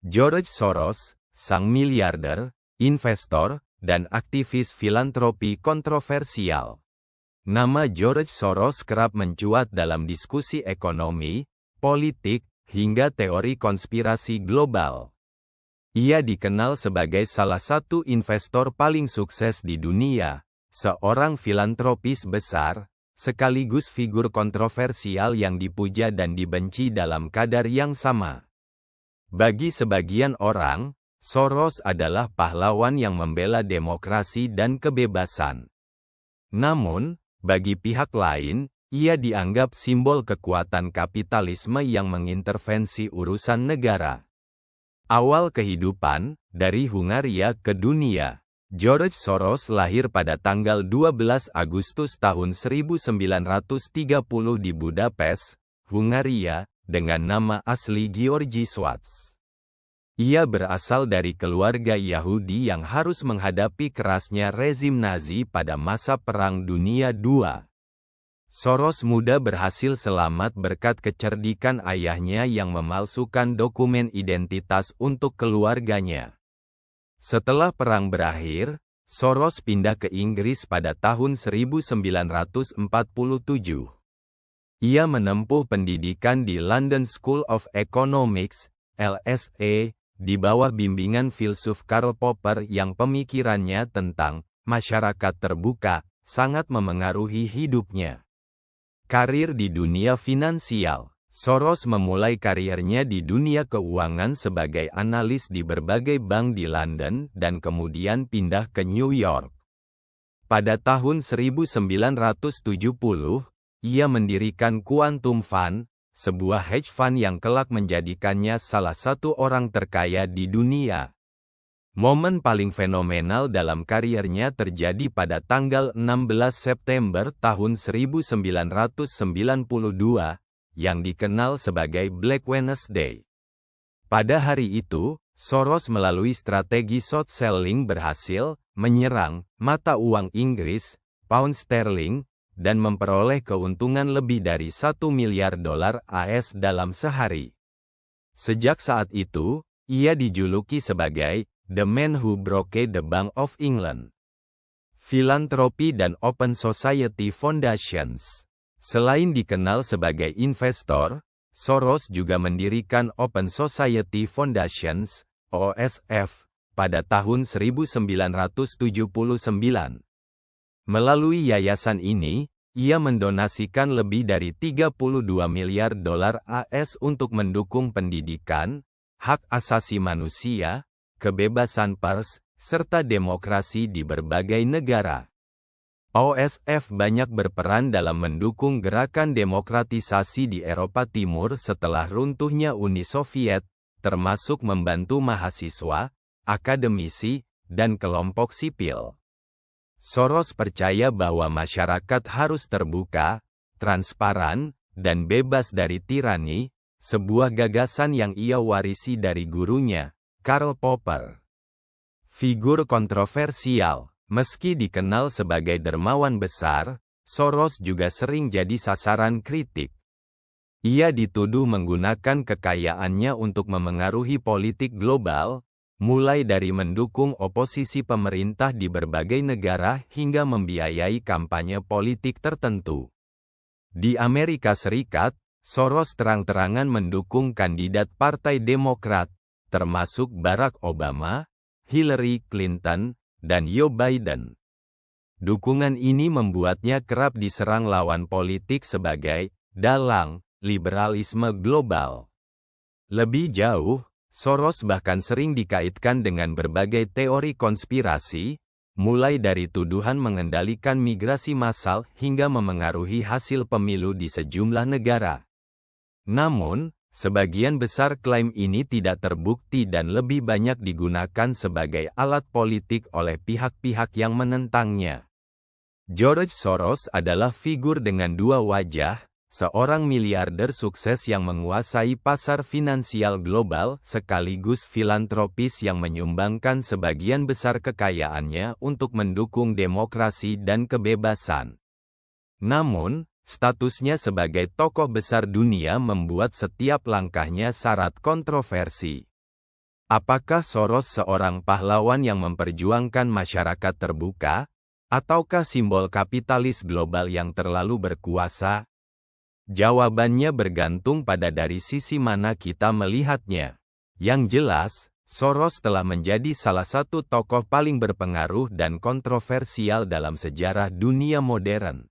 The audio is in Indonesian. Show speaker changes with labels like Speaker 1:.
Speaker 1: George Soros, sang miliarder, investor, dan aktivis filantropi kontroversial. Nama George Soros kerap mencuat dalam diskusi ekonomi, politik, hingga teori konspirasi global. Ia dikenal sebagai salah satu investor paling sukses di dunia, seorang filantropis besar, sekaligus figur kontroversial yang dipuja dan dibenci dalam kadar yang sama. Bagi sebagian orang, Soros adalah pahlawan yang membela demokrasi dan kebebasan. Namun, bagi pihak lain, ia dianggap simbol kekuatan kapitalisme yang mengintervensi urusan negara. Awal kehidupan, dari Hungaria ke dunia. George Soros lahir pada tanggal 12 Agustus tahun 1930 di Budapest, Hungaria, dengan nama asli Georgi Schwartz. Ia berasal dari keluarga Yahudi yang harus menghadapi kerasnya rezim Nazi pada masa Perang Dunia II. Soros muda berhasil selamat berkat kecerdikan ayahnya yang memalsukan dokumen identitas untuk keluarganya. Setelah perang berakhir, Soros pindah ke Inggris pada tahun 1947. Ia menempuh pendidikan di London School of Economics, LSE, di bawah bimbingan filsuf Karl Popper yang pemikirannya tentang masyarakat terbuka sangat memengaruhi hidupnya. Karir di dunia finansial. Soros memulai karirnya di dunia keuangan sebagai analis di berbagai bank di London dan kemudian pindah ke New York. Pada tahun 1970, ia mendirikan Quantum Fund, sebuah hedge fund yang kelak menjadikannya salah satu orang terkaya di dunia. Momen paling fenomenal dalam karirnya terjadi pada tanggal 16 September tahun 1992, yang dikenal sebagai Black Wednesday. Pada hari itu, Soros melalui strategi short selling berhasil menyerang mata uang Inggris, pound sterling, dan memperoleh keuntungan lebih dari $1 miliar AS dalam sehari. Sejak saat itu, ia dijuluki sebagai The Man Who Broke the Bank of England. Filantropi dan Open Society Foundations. Selain dikenal sebagai investor, Soros juga mendirikan Open Society Foundations, OSF, pada tahun 1979. Melalui yayasan ini, ia mendonasikan lebih dari $32 miliar AS untuk mendukung pendidikan, hak asasi manusia, kebebasan pers, serta demokrasi di berbagai negara. OSF banyak berperan dalam mendukung gerakan demokratisasi di Eropa Timur setelah runtuhnya Uni Soviet, termasuk membantu mahasiswa, akademisi, dan kelompok sipil. Soros percaya bahwa masyarakat harus terbuka, transparan, dan bebas dari tirani, sebuah gagasan yang ia warisi dari gurunya, Karl Popper. Figur kontroversial. Meski dikenal sebagai dermawan besar, Soros juga sering jadi sasaran kritik. Ia dituduh menggunakan kekayaannya untuk memengaruhi politik global, mulai dari mendukung oposisi pemerintah di berbagai negara hingga membiayai kampanye politik tertentu. Di Amerika Serikat, Soros terang-terangan mendukung kandidat Partai Demokrat, termasuk Barack Obama, Hillary Clinton, dan Joe Biden. Dukungan ini membuatnya kerap diserang lawan politik sebagai dalang liberalisme global. Lebih jauh, Soros bahkan sering dikaitkan dengan berbagai teori konspirasi, mulai dari tuduhan mengendalikan migrasi massal hingga memengaruhi hasil pemilu di sejumlah negara. Namun, sebagian besar klaim ini tidak terbukti dan lebih banyak digunakan sebagai alat politik oleh pihak-pihak yang menentangnya. George Soros adalah figur dengan dua wajah, seorang miliarder sukses yang menguasai pasar finansial global sekaligus filantropis yang menyumbangkan sebagian besar kekayaannya untuk mendukung demokrasi dan kebebasan. Namun, statusnya sebagai tokoh besar dunia membuat setiap langkahnya syarat kontroversi. Apakah Soros seorang pahlawan yang memperjuangkan masyarakat terbuka, ataukah simbol kapitalis global yang terlalu berkuasa? Jawabannya bergantung pada dari sisi mana kita melihatnya. Yang jelas, Soros telah menjadi salah satu tokoh paling berpengaruh dan kontroversial dalam sejarah dunia modern.